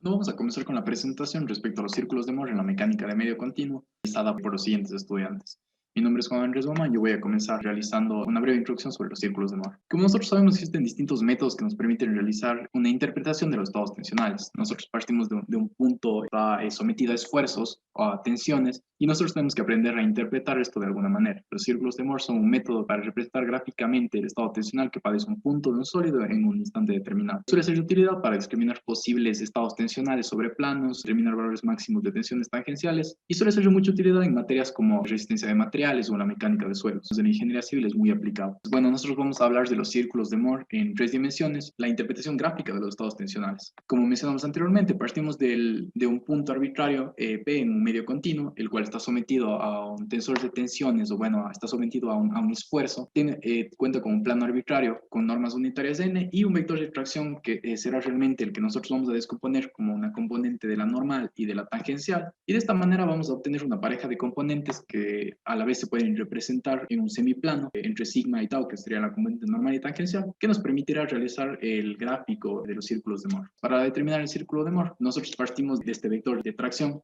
No vamos a comenzar con la presentación respecto a los círculos de Moore en la mecánica de medio continuo, realizada por los siguientes estudiantes. Mi nombre es Juan Andrés Goma y yo voy a comenzar realizando una breve introducción sobre los círculos de Moore. Como nosotros sabemos, existen distintos métodos que nos permiten realizar una interpretación de los estados tensionales. Nosotros partimos de un punto que está sometido a esfuerzos o a tensiones y nosotros tenemos que aprender a interpretar esto de alguna manera. Los círculos de Moore son un método para representar gráficamente el estado tensional que padece un punto de un sólido en un instante determinado. Suele ser de utilidad para discriminar posibles estados tensionales sobre planos, determinar valores máximos de tensiones tangenciales y suele ser de mucha utilidad en materias como resistencia de materiales o la mecánica de suelos. En la ingeniería civil es muy aplicado. Bueno, nosotros vamos a hablar de los círculos de Moore en 3 dimensiones, la interpretación gráfica de los estados tensionales. Como mencionamos anteriormente, partimos de un punto arbitrario P en un medio continuo, el cual está sometido a un tensor de tensiones, o bueno, está sometido a un esfuerzo. Cuenta con un plano arbitrario con normas unitarias n y un vector de tracción que será realmente el que nosotros vamos a descomponer como una componente de la normal y de la tangencial. Y de esta manera vamos a obtener una pareja de componentes que a la vez se pueden representar en un semiplano entre sigma y tau, que sería la componente normal y tangencial, que nos permitirá realizar el gráfico de los círculos de Moore. Para determinar el círculo de Moore, nosotros partimos de este vector de tracción.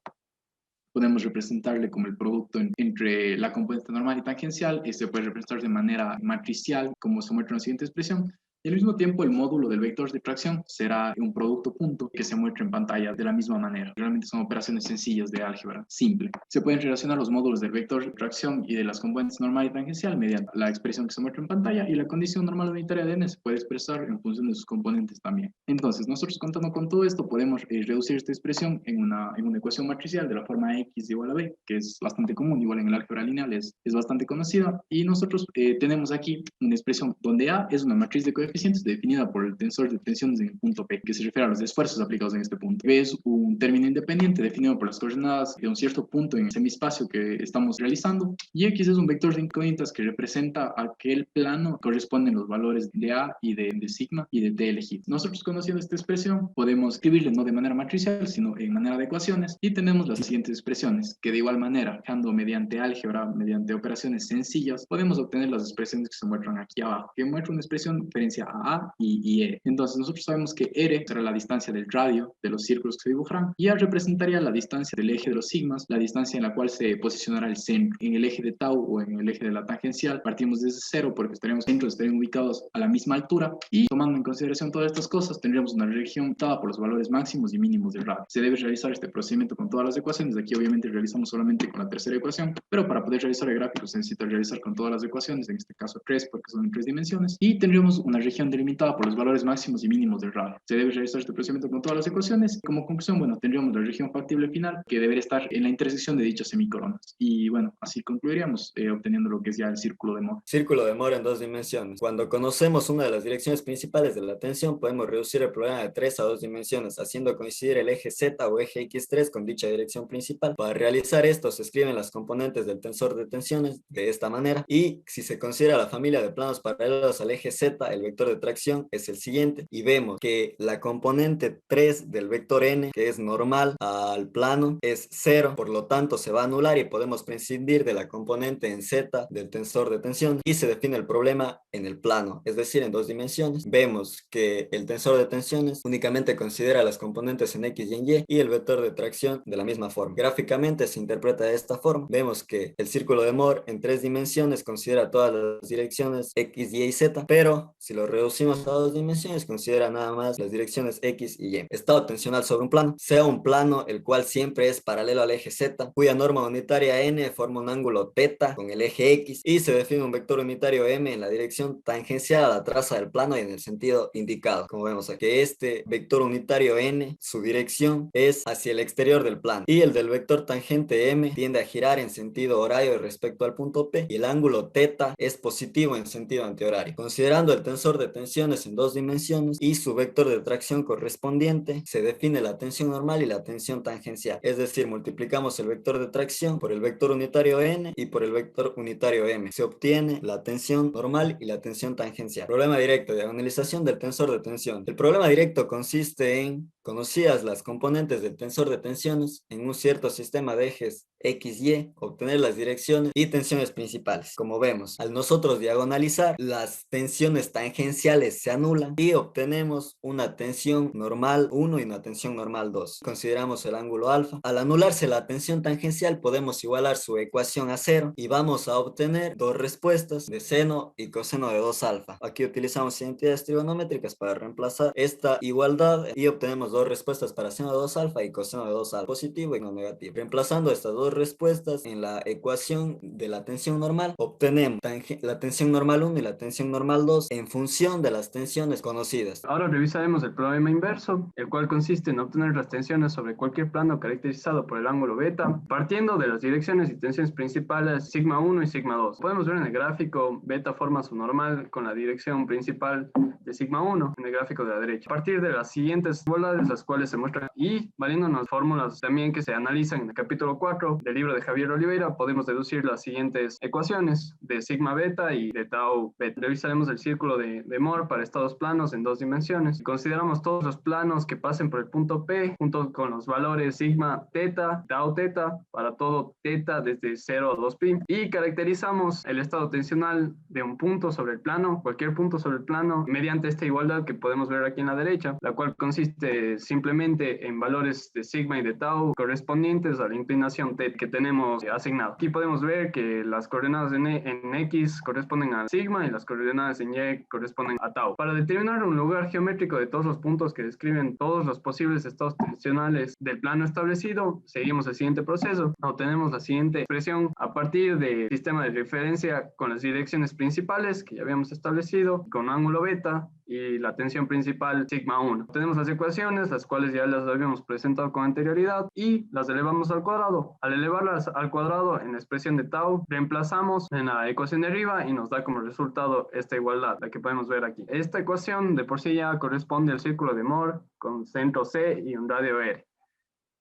Podemos representarle como el producto entre la componente normal y tangencial. Este puede representar de manera matricial, como se muestra en la siguiente expresión. Y al mismo tiempo, el módulo del vector de tracción será un producto punto que se muestra en pantalla de la misma manera. Realmente son operaciones sencillas de álgebra simple. Se pueden relacionar los módulos del vector de tracción y de las componentes normal y tangencial mediante la expresión que se muestra en pantalla, y la condición normal unitaria de n se puede expresar en función de sus componentes también. Entonces, nosotros contando con todo esto, podemos reducir esta expresión en una ecuación matricial de la forma x igual a b, que es bastante común, igual en el álgebra lineal es bastante conocida. Y nosotros tenemos aquí una expresión donde a es una matriz de coeficientes definida por el tensor de tensiones en el punto P, que se refiere a los esfuerzos aplicados en este punto. B es un término independiente definido por las coordenadas de un cierto punto en el semiespacio que estamos realizando. Y X es un vector de incógnitas que representa aquel plano que corresponden los valores de A y de sigma y de T elegido. Nosotros, conociendo esta expresión, podemos escribirle no de manera matricial, sino en manera de ecuaciones, y tenemos las siguientes expresiones, que de igual manera, dejando mediante álgebra, mediante operaciones sencillas, podemos obtener las expresiones que se muestran aquí abajo, que muestra una expresión diferencia a y E. Entonces, nosotros sabemos que R será la distancia del radio de los círculos que se dibujarán, y A representaría la distancia del eje de los sigmas, la distancia en la cual se posicionará el centro. En el eje de tau o en el eje de la tangencial, partimos desde cero porque centros estarían ubicados a la misma altura, y tomando en consideración todas estas cosas, tendríamos una región dada por los valores máximos y mínimos del radio. Se debe realizar este procedimiento con todas las ecuaciones. Aquí obviamente realizamos solamente con la tercera ecuación, pero para poder realizar el gráfico se necesita realizar con todas las ecuaciones, en este caso 3 porque son en 3 dimensiones, y tendríamos una región delimitada por los valores máximos y mínimos del radio. Se debe realizar este procedimiento con todas las ecuaciones. Como conclusión, bueno, tendríamos la región factible final que debería estar en la intersección de dichas semicoronas. Y bueno, así concluiríamos obteniendo lo que es ya el círculo de Moore. Círculo de Moore en 2 dimensiones. Cuando conocemos una de las direcciones principales de la tensión, podemos reducir el problema de 3 a 2 dimensiones, haciendo coincidir el eje Z o eje X3 con dicha dirección principal. Para realizar esto, se escriben las componentes del tensor de tensiones de esta manera, y si se considera la familia de planos paralelos al eje Z, el vector de tracción es el siguiente, y vemos que la componente 3 del vector n, que es normal al plano, es 0, por lo tanto se va a anular y podemos prescindir de la componente en Z del tensor de tensión, y se define el problema en el plano, es decir, en 2 dimensiones. Vemos que el tensor de tensiones únicamente considera las componentes en X y en Y, y el vector de tracción de la misma forma. Gráficamente se interpreta de esta forma. Vemos que el círculo de Moore en 3 dimensiones considera todas las direcciones X, Y y Z, pero si lo reducimos a 2 dimensiones, considera nada más las direcciones X y Y. Estado tensional sobre un plano, sea un plano el cual siempre es paralelo al eje Z, cuya norma unitaria n forma un ángulo θ con el eje X, y se define un vector unitario m en la dirección tangencial a la traza del plano y en el sentido indicado. Como vemos aquí, este vector unitario n, su dirección es hacia el exterior del plano, y el del vector tangente m tiende a girar en sentido horario respecto al punto P, y el ángulo θ es positivo en sentido antihorario. Considerando el tensor de tensiones en 2 dimensiones y su vector de tracción correspondiente, se define la tensión normal y la tensión tangencial, es decir, multiplicamos el vector de tracción por el vector unitario n y por el vector unitario m. Se obtiene la tensión normal y la tensión tangencial. Problema directo, diagonalización del tensor de tensión. El problema directo consiste en conocidas las componentes del tensor de tensiones en un cierto sistema de ejes X, Y, obtener las direcciones y tensiones principales. Como vemos, al nosotros diagonalizar, las tensiones tangenciales se anulan y obtenemos una tensión normal 1 y una tensión normal 2. Consideramos el ángulo alfa. Al anularse la tensión tangencial, podemos igualar su ecuación a 0 y vamos a obtener dos respuestas de seno y coseno de 2 alfa. Aquí utilizamos identidades trigonométricas para reemplazar esta igualdad y obtenemos dos respuestas para seno de 2 alfa y coseno de 2 alfa, positivo y no negativo. Reemplazando estas dos respuestas en la ecuación de la tensión normal, obtenemos la tensión normal 1 y la tensión normal 2 en función de las tensiones conocidas. Ahora revisaremos el problema inverso, el cual consiste en obtener las tensiones sobre cualquier plano caracterizado por el ángulo beta, partiendo de las direcciones y tensiones principales sigma 1 y sigma 2. Podemos ver en el gráfico, beta forma su normal con la dirección principal de sigma 1 en el gráfico de la derecha. A partir de las siguientes igualdades, las cuales se muestran y valiéndonos fórmulas también que se analizan en el capítulo 4 del libro de Javier Oliveira, podemos deducir las siguientes ecuaciones de sigma beta y de tau beta. Revisaremos el círculo de Moore para estados planos en 2 dimensiones. Consideramos todos los planos que pasen por el punto P junto con los valores sigma teta, tau teta para todo teta desde 0 a 2pi y caracterizamos el estado tensional de un punto sobre el plano, cualquier punto sobre el plano, mediante esta igualdad que podemos ver aquí en la derecha, la cual consiste simplemente en valores de sigma y de tau correspondientes a la inclinación t que tenemos asignado. Aquí podemos ver que las coordenadas en X corresponden a sigma y las coordenadas en Y corresponden a tau. Para determinar un lugar geométrico de todos los puntos que describen todos los posibles estados tensionales del plano establecido, seguimos el siguiente proceso. Obtenemos la siguiente expresión a partir del sistema de referencia con las direcciones principales que ya habíamos establecido, con ángulo beta y la tensión principal sigma 1. Tenemos las ecuaciones, las cuales ya las habíamos presentado con anterioridad y las elevamos al cuadrado. Al elevarlas al cuadrado en la expresión de tau, reemplazamos en la ecuación de arriba y nos da como resultado esta igualdad, la que podemos ver aquí. Esta ecuación de por sí ya corresponde al círculo de Moore con centro C y un radio R,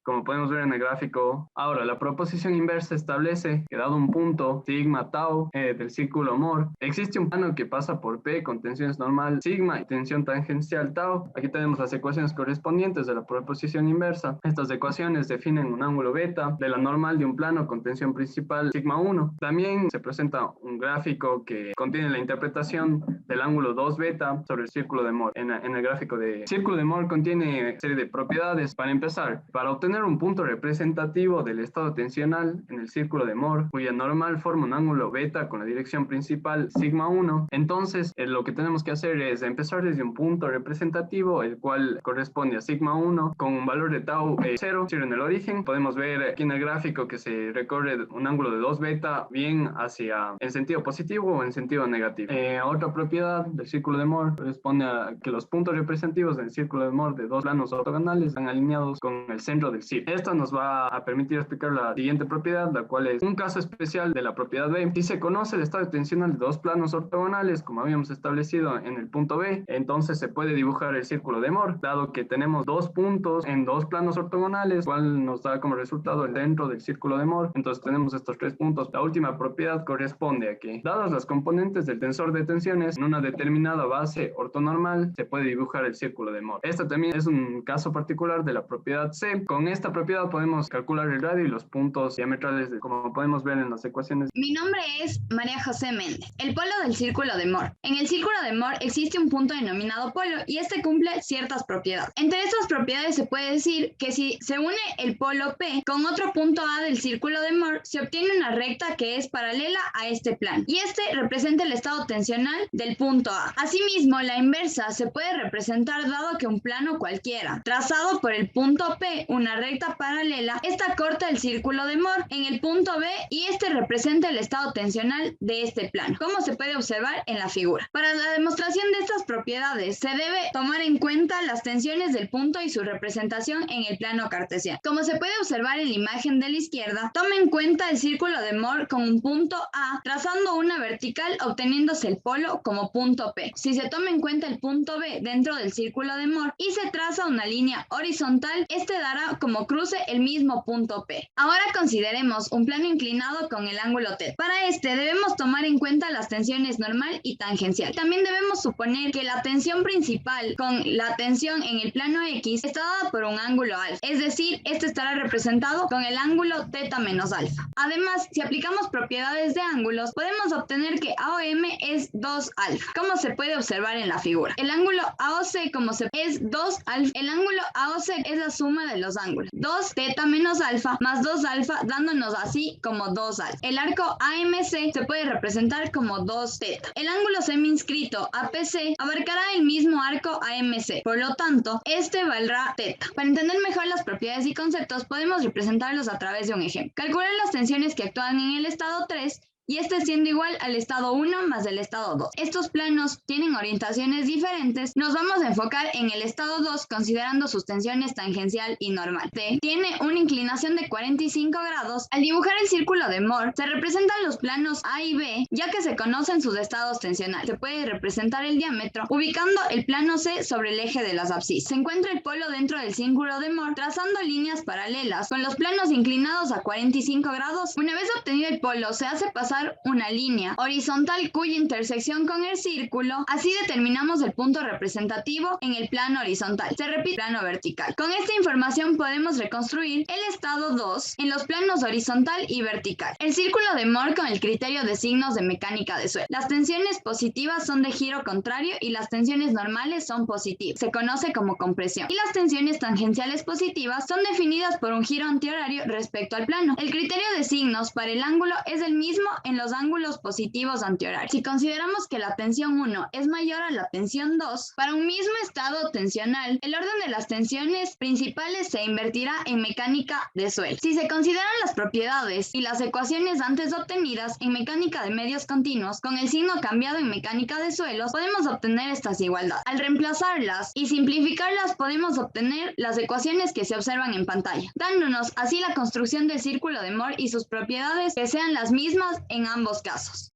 como podemos ver en el gráfico. Ahora, la proposición inversa establece que dado un punto sigma tau del círculo Moore, existe un plano que pasa por P con tensiones normal sigma y tensión tangencial tau. Aquí tenemos las ecuaciones correspondientes de la proposición inversa. Estas ecuaciones definen un ángulo beta de la normal de un plano con tensión principal sigma 1. También se presenta un gráfico que contiene la interpretación del ángulo 2 beta sobre el círculo de Moore. En el gráfico de círculo de Moore contiene una serie de propiedades. Para empezar, para obtener un punto representativo del estado tensional en el círculo de Moore, cuya normal forma un ángulo beta con la dirección principal sigma 1, entonces lo que tenemos que hacer es empezar desde un punto representativo, el cual corresponde a sigma 1, con un valor de tau 0, en el origen. Podemos ver aquí en el gráfico que se recorre un ángulo de 2 beta bien hacia en sentido positivo o en sentido negativo. Otra propiedad del círculo de Moore corresponde a que los puntos representativos del círculo de Moore de dos planos ortogonales están alineados con el centro del círculo. Esto nos va a permitir explicar la siguiente propiedad, la cual es un caso especial de la propiedad B. Si se conoce el estado tensional de dos planos ortogonales, como habíamos establecido en el punto B, entonces se puede dibujar el círculo de Moore, dado que tenemos dos puntos en dos planos ortogonales, cual nos da como resultado el centro del círculo de Moore. Entonces tenemos estos tres puntos. La última propiedad corresponde a que, dadas las componentes del tensor de tensiones en una determinada base ortonormal, se puede dibujar el círculo de Moore. Este también es un caso particular de la propiedad C. Con esta propiedad podemos calcular el radio y los puntos diametrales, como podemos ver en las ecuaciones. Mi nombre es María José Méndez. El polo del círculo de Moore. En el círculo de Moore existe un punto denominado polo y este cumple ciertas propiedades. Entre estas propiedades se puede decir que si se une el polo P con otro punto A del círculo de Moore, se obtiene una recta que es paralela a este plano y este representa el estado tensional del punto A. Asimismo, la inversa se puede representar dado que un plano cualquiera, trazado por el punto P, una recta paralela, esta corta el círculo de Moore en el punto B y este representa el estado tensional de este plano, como se puede observar en la figura. Para la demostración de estas propiedades se debe tomar en cuenta las tensiones del punto y su representación en el plano cartesiano. Como se puede observar en la imagen de la izquierda, toma en cuenta el círculo de Moore con un punto A, trazando una vertical obteniéndose el polo como punto P. Si se toma en cuenta el punto B dentro del círculo de Moore y se traza una línea horizontal, este dará como cruce el mismo punto P. Ahora consideremos un plano inclinado con el ángulo θ. Para este debemos tomar en cuenta las tensiones normal y tangencial. También debemos suponer que la tensión principal con la tensión en el plano X está dada por un ángulo alfa, es decir, este estará representado con el ángulo θ menos alfa. Además, si aplicamos propiedades de ángulos, podemos obtener que AOM es 2 alfa, como se puede observar en la figura. El ángulo AOC es 2 alfa. El ángulo AOC es la suma de los ángulos 2 θ menos alfa más 2 alfa, dándonos así como 2 alfa. El arco AMC se puede representar como 2 θ. El ángulo semi-inscrito APC abarcará el mismo arco AMC, por lo tanto, este valdrá θ. Para entender mejor las propiedades y conceptos, podemos representarlos a través de un ejemplo. Calcular las tensiones que actúan en el estado 3 y este siendo igual al estado 1 más el estado 2. Estos planos tienen orientaciones diferentes. Nos vamos a enfocar en el estado 2 considerando sus tensiones tangencial y normal. T tiene una inclinación de 45 grados. Al dibujar el círculo de Moore, se representan los planos A y B, ya que se conocen sus estados tensionales. Se puede representar el diámetro ubicando el plano C sobre el eje de las abscisas. Se encuentra el polo dentro del círculo de Moore, trazando líneas paralelas con los planos inclinados a 45 grados. Una vez obtenido el polo, se hace pasar una línea horizontal cuya intersección con el círculo, así determinamos el punto representativo en el plano horizontal. Se repite el plano vertical. Con esta información podemos reconstruir el estado 2 en los planos horizontal y vertical. El círculo de Moore con el criterio de signos de mecánica de suelo. Las tensiones positivas son de giro contrario y las tensiones normales son positivas. Se conoce como compresión. Y las tensiones tangenciales positivas son definidas por un giro antihorario respecto al plano. El criterio de signos para el ángulo es el mismo en los ángulos positivos antihorarios. Si consideramos que la tensión 1 es mayor a la tensión 2, para un mismo estado tensional, el orden de las tensiones principales se invertirá en mecánica de suelo. Si se consideran las propiedades y las ecuaciones antes obtenidas en mecánica de medios continuos, con el signo cambiado en mecánica de suelos, podemos obtener estas igualdades. Al reemplazarlas y simplificarlas, podemos obtener las ecuaciones que se observan en pantalla, dándonos así la construcción del círculo de Moore y sus propiedades que sean las mismas en ambos casos.